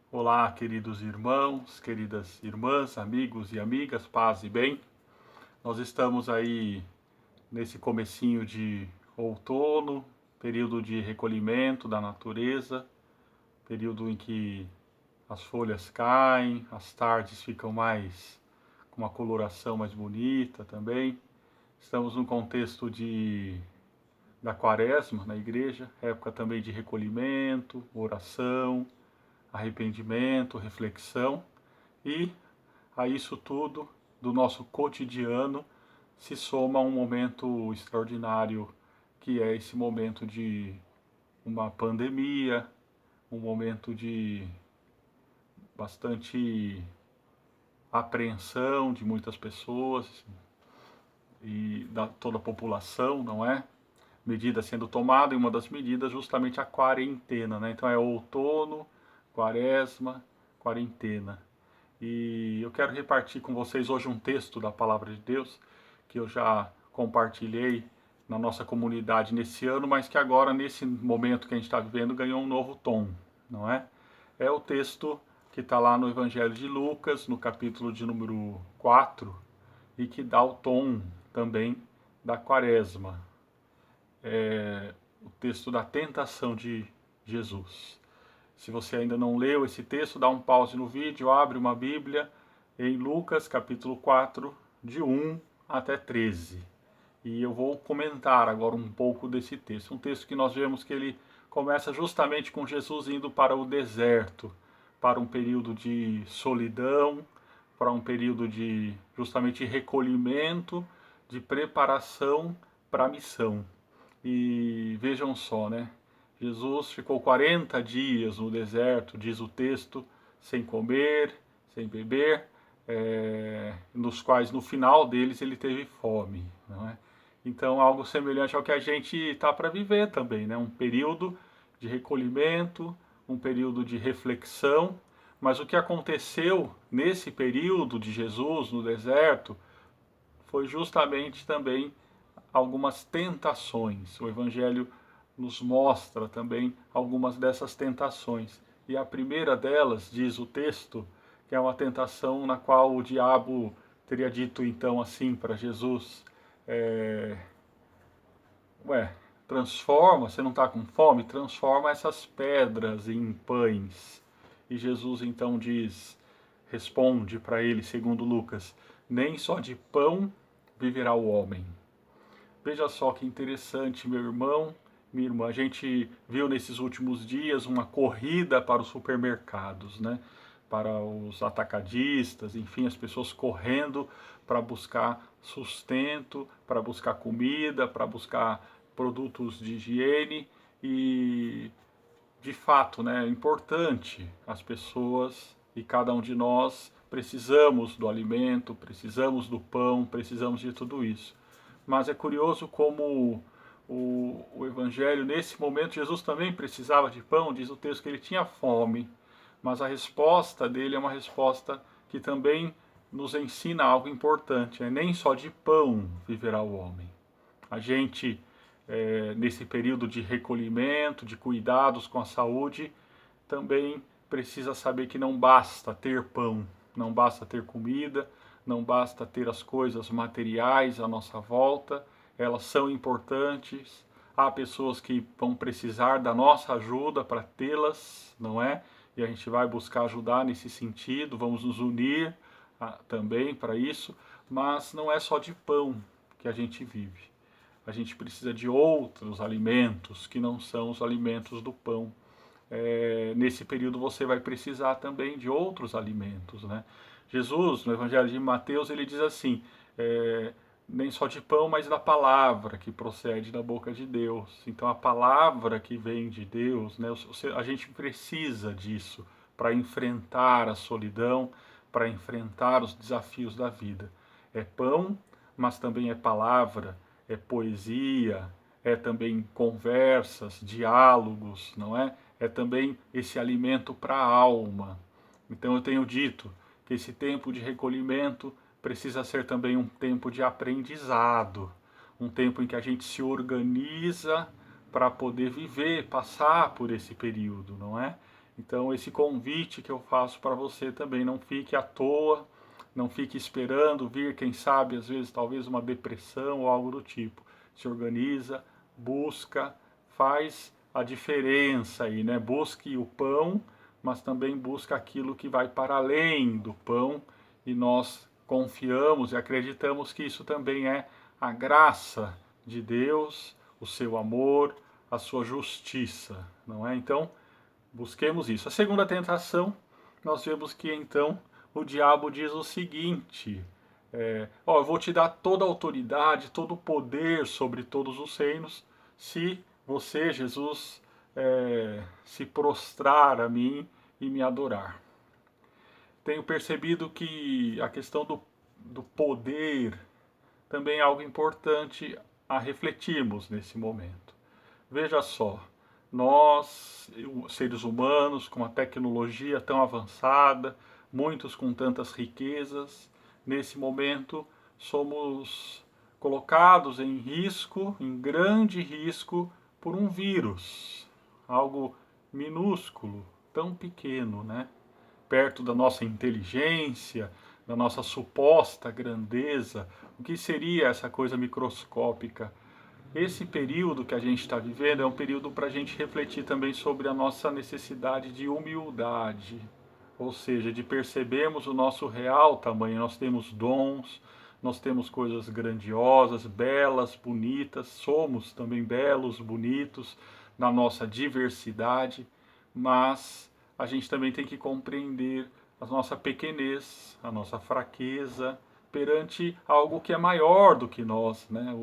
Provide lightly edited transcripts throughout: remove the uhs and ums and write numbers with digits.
Olá, queridos irmãos, queridas irmãs, amigos e amigas, paz e bem. Nós estamos aí nesse comecinho de outono, período de recolhimento da natureza, período em que as folhas caem, as tardes ficam mais com uma coloração mais bonita também. Estamos num contexto da quaresma na igreja, época também de recolhimento, oração, arrependimento, reflexão e a isso tudo do nosso cotidiano se soma um momento extraordinário que é esse momento de uma pandemia, um momento de bastante apreensão de muitas pessoas e da toda a população, não é? Medida sendo tomada e uma das medidas justamente a quarentena, né? Então é outono, quaresma, quarentena. E eu quero repartir com vocês hoje um texto da Palavra de Deus que eu já compartilhei na nossa comunidade nesse ano, mas que agora, nesse momento que a gente está vivendo, ganhou um novo tom, não é? É o texto que está lá no Evangelho de Lucas, no capítulo de número 4, e que dá o tom também da quaresma. É o texto da tentação de Jesus. Se você ainda não leu esse texto, dá um pause no vídeo, abre uma Bíblia em Lucas capítulo 4, de 1 até 13. E eu vou comentar agora um pouco desse texto. Um texto que nós vemos que ele começa justamente com Jesus indo para o deserto, para um período de solidão, para um período de justamente recolhimento, de preparação para a missão. E vejam só, né? Jesus ficou 40 dias no deserto, diz o texto, sem comer, sem beber, nos quais no final deles ele teve fome, não é? Então, algo semelhante ao que a gente está para viver também, né? Um período de recolhimento, um período de reflexão, mas o que aconteceu nesse período de Jesus no deserto foi justamente também algumas tentações. O Evangelho nos mostra também algumas dessas tentações. E a primeira delas, diz o texto, que é uma tentação na qual o diabo teria dito então assim para Jesus: Ué, transforma, você não está com fome? Transforma essas pedras em pães. E Jesus então responde para ele, segundo Lucas: nem só de pão viverá o homem. Veja só que interessante, meu irmão, minha irmã. A gente viu nesses últimos dias uma corrida para os supermercados, né? Para os atacadistas, enfim, as pessoas correndo para buscar sustento, para buscar comida, para buscar produtos de higiene e, de fato, né, é importante as pessoas e cada um de nós precisamos do alimento, precisamos do pão, precisamos de tudo isso. Mas é curioso como o Evangelho, nesse momento, Jesus também precisava de pão, diz o texto que ele tinha fome, mas a resposta dele é uma resposta que também nos ensina algo importante, é nem só de pão viverá o homem. A gente, nesse período de recolhimento, de cuidados com a saúde, também precisa saber que não basta ter pão, não basta ter comida, não basta ter as coisas materiais à nossa volta, elas são importantes. Há pessoas que vão precisar da nossa ajuda para tê-las, não é? E a gente vai buscar ajudar nesse sentido, vamos nos unir também para isso, mas não é só de pão que a gente vive. A gente precisa de outros alimentos que não são os alimentos do pão. Nesse período você vai precisar também de outros alimentos, né? Jesus, no Evangelho de Mateus, ele diz assim, nem só de pão, mas da palavra que procede da boca de Deus. Então a palavra que vem de Deus, né? A gente precisa disso para enfrentar a solidão, para enfrentar os desafios da vida. É pão, mas também é palavra, é poesia, é também conversas, diálogos, não é? É também esse alimento para a alma. Então eu tenho dito que esse tempo de recolhimento precisa ser também um tempo de aprendizado, um tempo em que a gente se organiza para poder viver, passar por esse período, não é? Então, esse convite que eu faço para você também, não fique à toa, não fique esperando vir, quem sabe, às vezes, talvez uma depressão ou algo do tipo. Se organiza, busca, faz a diferença aí, né? Busque o pão, mas também busca aquilo que vai para além do pão, e nós confiamos e acreditamos que isso também é a graça de Deus, o seu amor, a sua justiça, não é? Então, busquemos isso. A segunda tentação, nós vemos que então o diabo diz o seguinte: eu vou te dar toda a autoridade, todo o poder sobre todos os reinos, se você, Jesus, se prostrar a mim e me adorar. Tenho percebido que a questão do poder também é algo importante a refletirmos nesse momento. Veja só, nós, seres humanos, com a tecnologia tão avançada, muitos com tantas riquezas, nesse momento somos colocados em risco, em grande risco, por um vírus, algo minúsculo, tão pequeno, né? Perto da nossa inteligência, da nossa suposta grandeza, o que seria essa coisa microscópica? Esse período que a gente está vivendo é um período para a gente refletir também sobre a nossa necessidade de humildade, ou seja, de percebermos o nosso real tamanho. Nós temos dons, nós temos coisas grandiosas, belas, bonitas, somos também belos, bonitos na nossa diversidade, mas a gente também tem que compreender a nossa pequenez, a nossa fraqueza perante algo que é maior do que nós, né?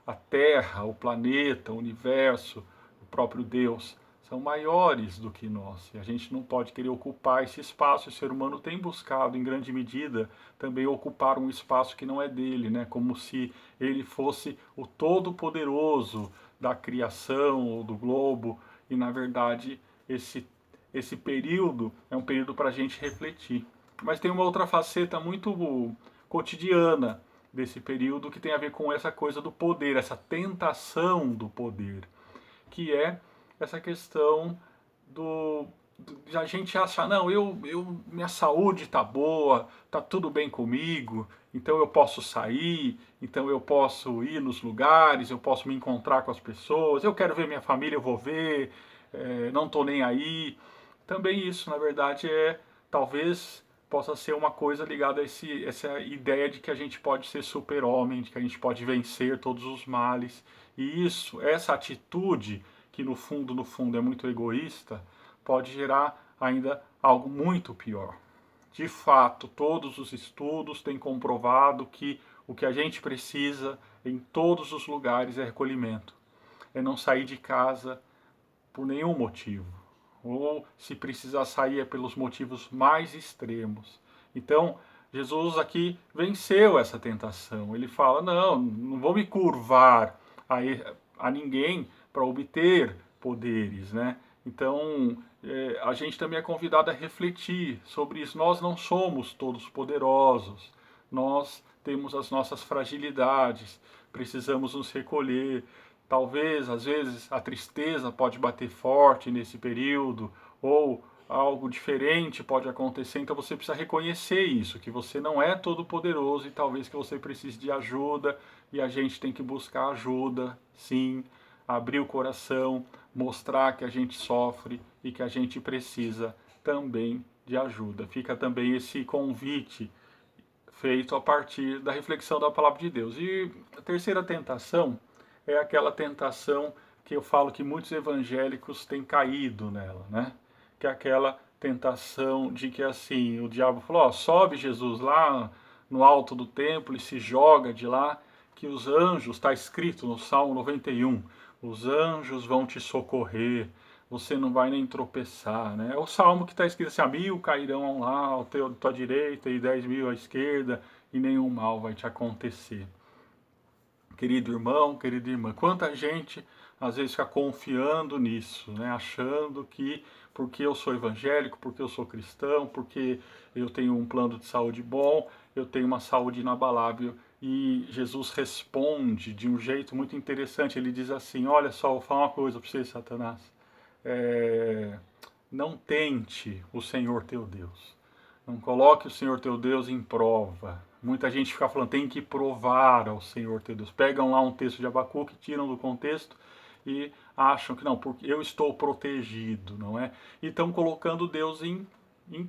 A Terra, o planeta, o universo, o próprio Deus são maiores do que nós. E a gente não pode querer ocupar esse espaço. O ser humano tem buscado, em grande medida, também ocupar um espaço que não é dele, né? Como se ele fosse o todo-poderoso da criação ou do globo. E, na verdade, esse período é um período para a gente refletir. Mas tem uma outra faceta muito cotidiana desse período que tem a ver com essa coisa do poder, essa tentação do poder, que é essa questão de a gente achar, não, minha saúde está boa, está tudo bem comigo, então eu posso sair, então eu posso ir nos lugares, eu posso me encontrar com as pessoas, eu quero ver minha família, eu vou ver, não estou nem aí. Também isso, na verdade, talvez possa ser uma coisa ligada a essa ideia de que a gente pode ser super-homem, de que a gente pode vencer todos os males. E isso, essa atitude, que no fundo é muito egoísta, pode gerar ainda algo muito pior. De fato, todos os estudos têm comprovado que o que a gente precisa em todos os lugares é recolhimento. É não sair de casa por nenhum motivo. Ou se precisar sair é pelos motivos mais extremos. Então, Jesus aqui venceu essa tentação. Ele fala: não, não vou me curvar a ninguém para obter poderes, né? Então, a gente também é convidado a refletir sobre isso. Nós não somos todos poderosos. Nós temos as nossas fragilidades. Precisamos nos recolher. Talvez, às vezes, a tristeza pode bater forte nesse período, ou algo diferente pode acontecer, então você precisa reconhecer isso, que você não é todo poderoso e talvez que você precise de ajuda, e a gente tem que buscar ajuda, sim, abrir o coração, mostrar que a gente sofre e que a gente precisa também de ajuda. Fica também esse convite feito a partir da reflexão da palavra de Deus. E a terceira tentação é aquela tentação que eu falo que muitos evangélicos têm caído nela, né? Que é aquela tentação de que assim, o diabo falou, ó, sobe Jesus lá no alto do templo e se joga de lá, que os anjos, está escrito no Salmo 91, os anjos vão te socorrer, você não vai nem tropeçar, né? É o salmo que está escrito assim, 1000 cairão lá ao à tua direita e 10.000 à esquerda, e nenhum mal vai te acontecer. Querido irmão, querida irmã, quanta gente às vezes fica confiando nisso, né? Achando que porque eu sou evangélico, porque eu sou cristão, porque eu tenho um plano de saúde bom, eu tenho uma saúde inabalável. E Jesus responde de um jeito muito interessante. Ele diz assim: olha só, vou falar uma coisa para você, Satanás. É, não tente o Senhor teu Deus. Não coloque o Senhor teu Deus em prova. Muita gente fica falando, tem que provar ao Senhor teu Deus. Pegam lá um texto de Abacuque, tiram do contexto e acham que não, porque eu estou protegido, não é? E estão colocando Deus em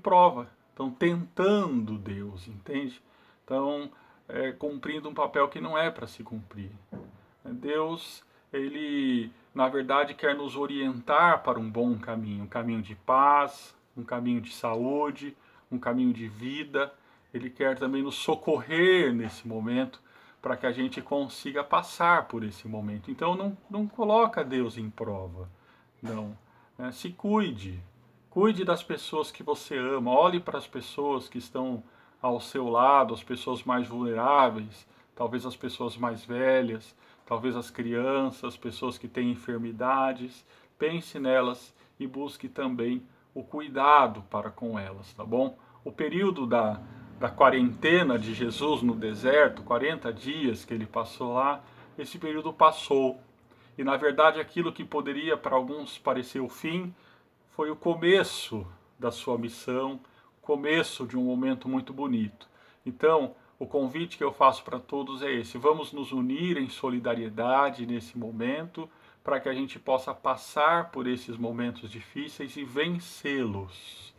prova. Estão tentando Deus, entende? Estão cumprindo um papel que não é para se cumprir. Deus, ele, na verdade, quer nos orientar para um bom caminho, um caminho de paz, um caminho de saúde, um caminho de vida. Ele quer também nos socorrer nesse momento para que a gente consiga passar por esse momento. Então não coloca Deus em prova, não. Se cuide, cuide das pessoas que você ama, olhe para as pessoas que estão ao seu lado, as pessoas mais vulneráveis, talvez as pessoas mais velhas, talvez as crianças, as pessoas que têm enfermidades. Pense nelas e busque também o cuidado para com elas, tá bom? O período da quarentena de Jesus no deserto, 40 dias que ele passou lá, esse período passou. E na verdade aquilo que poderia para alguns parecer o fim, foi o começo da sua missão, começo de um momento muito bonito. Então, o convite que eu faço para todos é esse: vamos nos unir em solidariedade nesse momento, para que a gente possa passar por esses momentos difíceis e vencê-los,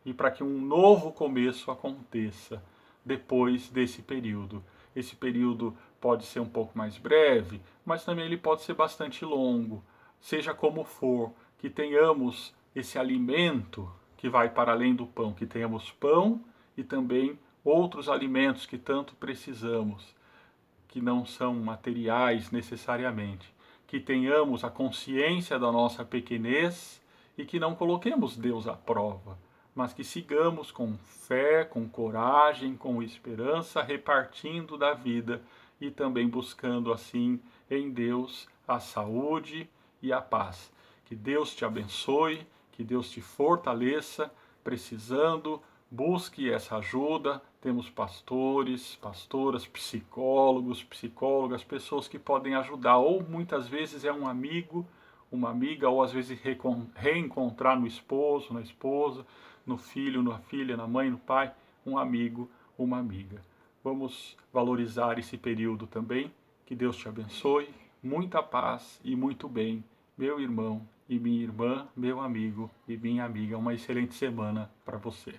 e para que um novo começo aconteça depois desse período. Esse período pode ser um pouco mais breve, mas também ele pode ser bastante longo. Seja como for, que tenhamos esse alimento que vai para além do pão, que tenhamos pão e também outros alimentos que tanto precisamos, que não são materiais necessariamente. Que tenhamos a consciência da nossa pequenez e que não coloquemos Deus à prova, mas que sigamos com fé, com coragem, com esperança, repartindo da vida e também buscando assim em Deus a saúde e a paz. Que Deus te abençoe, que Deus te fortaleça, precisando, busque essa ajuda. Temos pastores, pastoras, psicólogos, psicólogas, pessoas que podem ajudar, ou muitas vezes é um amigo, uma amiga, ou às vezes reencontrar no esposo, na esposa, no filho, na filha, na mãe, no pai, um amigo, uma amiga. Vamos valorizar esse período também. Que Deus te abençoe, muita paz e muito bem, meu irmão e minha irmã, meu amigo e minha amiga. Uma excelente semana para você.